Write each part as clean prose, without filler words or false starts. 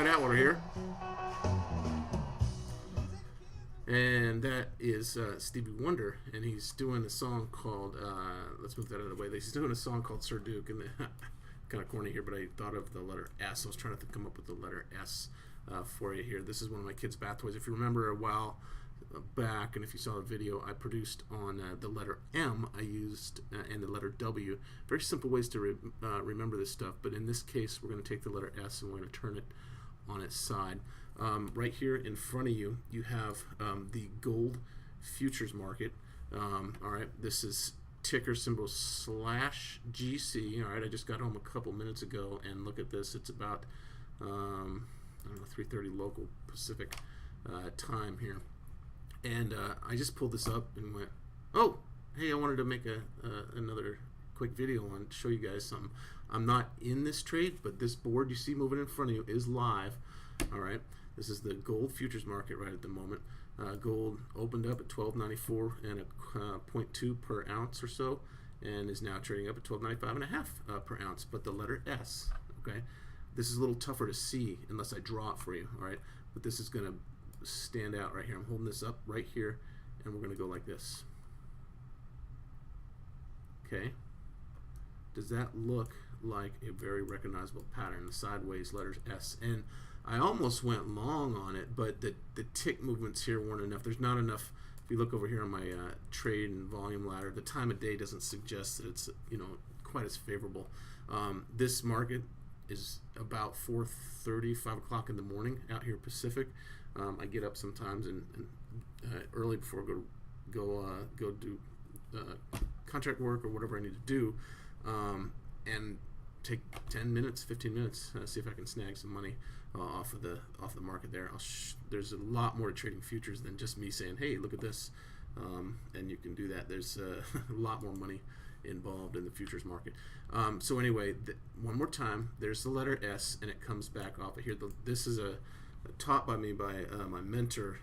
Red Atwater here. And that is Stevie Wonder, and he's doing a song called, let's move that out of the way. He's doing a song called Sir Duke, and kind of corny here, but I thought of the letter S. I was trying to come up with the letter S for you here. This is one of my kids' bath toys. If you remember a while back, and if you saw the video I produced on the letter M, I used, and the letter W. Very simple ways to remember this stuff, but in this case, we're going to take the letter S and we're going to turn it on its side. Right here in front of you, you have the gold futures market. All right, this is ticker symbol /GC. All right, I just got home a couple minutes ago, and look at this. It's about I don't know, 3:30 local Pacific time here, and I just pulled this up and went, oh, hey, I wanted to make another quick video on show you guys something. I'm not in this trade, but this board you see moving in front of you is live. All right, this is the gold futures market right at the moment. Gold opened up at $12.94 and a 0.2 per ounce or so, and is now trading up at $12.95 and a half per ounce. But the letter S, okay, this is a little tougher to see unless I draw it for you. All right, but this is going to stand out right here. I'm holding this up right here, and we're going to go like this. Okay, does that look like a very recognizable pattern? The sideways letters S, and I almost went long on it, but the tick movements here weren't enough. There's not enough. If you look over here on my trade and volume ladder, the time of day doesn't suggest that it's quite as favorable. This market is about 4:30, 5 o'clock in the morning out here Pacific. I get up sometimes and early before I go do contract work or whatever I need to do, and take 10 minutes, 15 minutes, see if I can snag some money off the market there. There's a lot more to trading futures than just me saying, hey, look at this, and you can do that. There's a lot more money involved in the futures market. So anyway, one more time, there's the letter S, and it comes back off of here. This is taught by me by my mentor,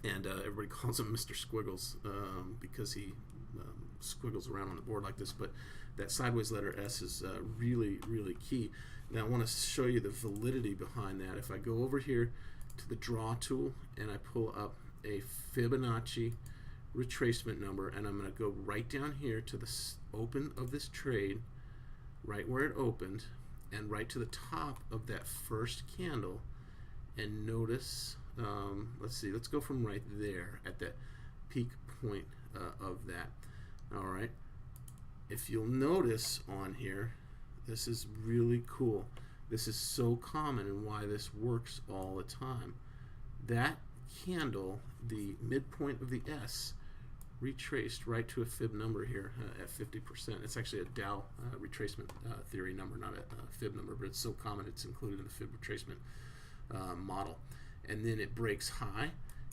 and everybody calls him Mr. Squiggles because he squiggles around on the board like this, but that sideways letter S is really, really key. Now I want to show you the validity behind that. If I go over here to the draw tool and I pull up a Fibonacci retracement number, and I'm going to go right down here to the open of this trade, right where it opened, and right to the top of that first candle, and notice, let's see, let's go from right there at that peak point of that. All right, if you'll notice on here, this is really cool. This is so common and why this works all the time. That candle, the midpoint of the S, retraced right to a fib number here at 50%. It's actually a Dow retracement theory number, not a fib number, but it's so common it's included in the fib retracement model. And then it breaks high,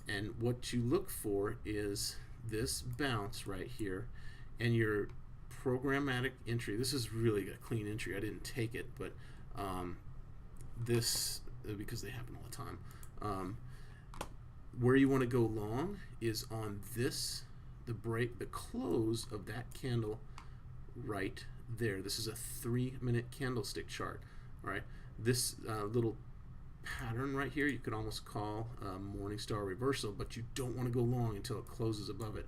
and what you look for is this bounce right here, and your programmatic entry. This is really a clean entry. I didn't take it, but this, because they happen all the time, where you want to go long is on this, the close of that candle right there. This is a 3-minute candlestick chart. All right, this little pattern right here you could almost call Morningstar reversal, but you don't want to go long until it closes above it.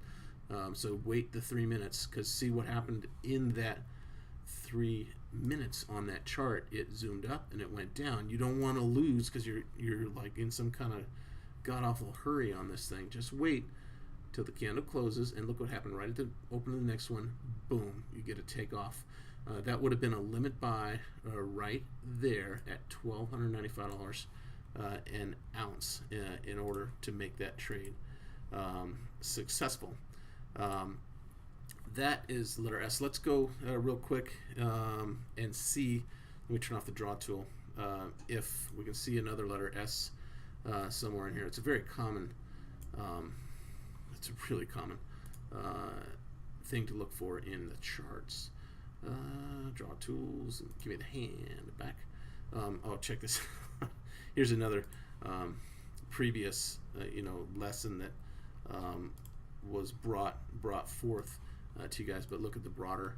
So wait the 3 minutes, because see what happened in that 3 minutes on that chart. It zoomed up and it went down. You don't want to lose because you're like in some kind of god-awful hurry on this thing. Just wait till the candle closes, and look what happened right at the open of the next one. Boom, you get a takeoff. That would have been a limit buy right there at $1,295 an ounce in order to make that trade successful. That is letter S. Let's go real quick and see. Let me turn off the draw tool. If we can see another letter S somewhere in here. It's a very common, it's a really common thing to look for in the charts. Draw tools, and give me the hand back. Oh, check this. Here's another previous lesson that was brought forth to you guys, but look at the broader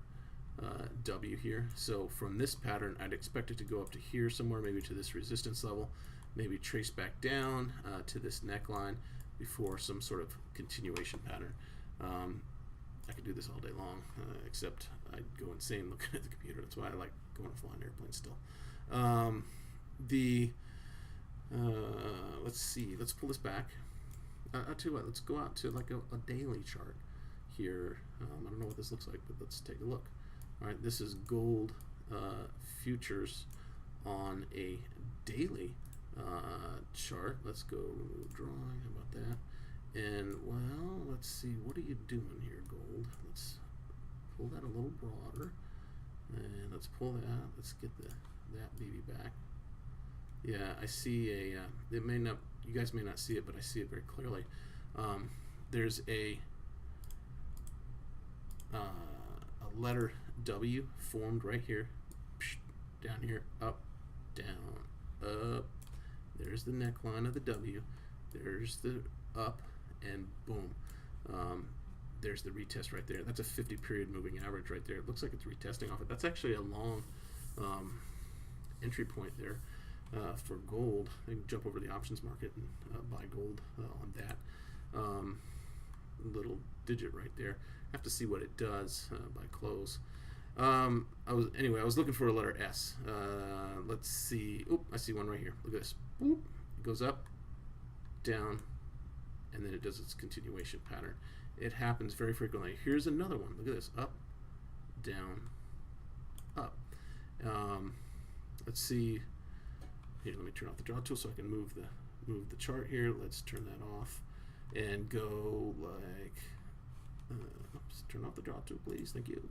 W here. So from this pattern, I'd expect it to go up to here somewhere, maybe to this resistance level, maybe trace back down to this neckline before some sort of continuation pattern. I could do this all day long, except I'd go insane looking at the computer. That's why I like going to fly on airplanes still. Let's see. Let's pull this back. I'll tell you what. Let's go out to like a daily chart here. I don't know what this looks like, but let's take a look. All right, this is gold futures on a daily chart. Let's go drawing. How about that? And well, let's see. What are you doing here, gold? Let's pull that a little broader, and let's pull that out. Let's get that baby back. Yeah, I see a. It may not. You guys may not see it, but I see it very clearly. There's a letter W formed right here, down here, up, down, up. There's the neckline of the W. There's the up, and boom. There's the retest right there. That's a 50-period moving average right there. It looks like it's retesting off it. That's actually a long entry point there for gold. I can jump over to the options market and buy gold on that little digit right there. I have to see what it does by close. I was looking for a letter S. Let's see. Oop, I see one right here. Look at this. Boop. It goes up, down, and then it does its continuation pattern. It happens very frequently. Here's another one. Look at this. Up, down, up. Let's see. Here, let me turn off the draw tool so I can move the chart here. Let's turn that off and go like. Oops, turn off the draw tool, please. Thank you.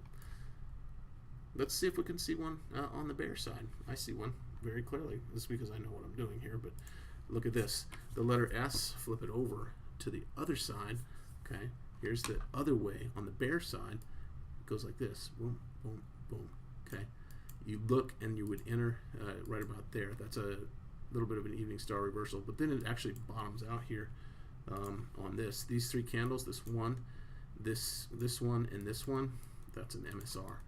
Let's see if we can see one on the bear side. I see one very clearly. This is because I know what I'm doing here, but look at this. The letter S, flip it over to the other side. Okay, here's the other way on the bear side. It goes like this. Boom, boom, boom. Okay, you look and you would enter right about there. That's a little bit of an evening star reversal, but then it actually bottoms out here on this. These three candles, this one, this one, and this one, that's an MSR.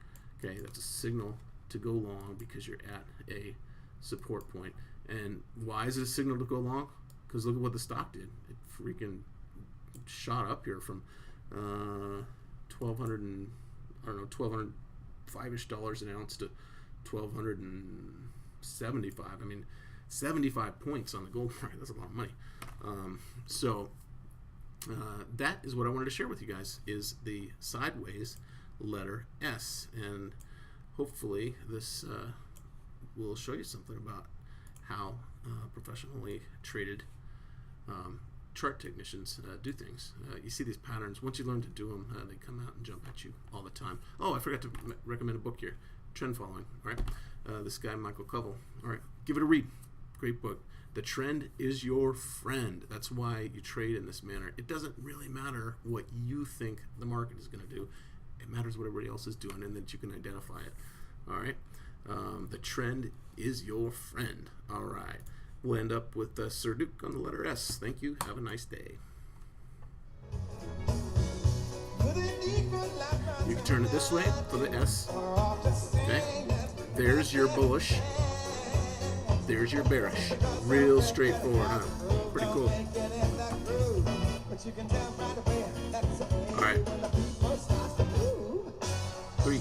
Okay, that's a signal to go long because you're at a support point. And why is it a signal to go long? Because look at what the stock did. It freaking shot up here from $1,205-ish an ounce to $1,275. I mean, 75 points on the gold price. That's a lot of money. That is what I wanted to share with you guys, is the sideways letter S, and hopefully this will show you something about how professionally traded chart technicians do things. You see these patterns. Once you learn to do them, they come out and jump at you all the time. Oh, I forgot to recommend a book here, Trend Following. All right, this guy Michael Covell. All right, give it a read. Great book. The trend is your friend. That's why you trade in this manner. It doesn't really matter what you think the market is going to do. It matters what everybody else is doing, and that you can identify it. All right. The trend is your friend. All right. We'll end up with Sir Duke on the letter S. Thank you. Have a nice day. You can turn it this way for the S. Okay. There's your bullish. There's your bearish. Real straightforward, huh? Pretty cool. All right. 3,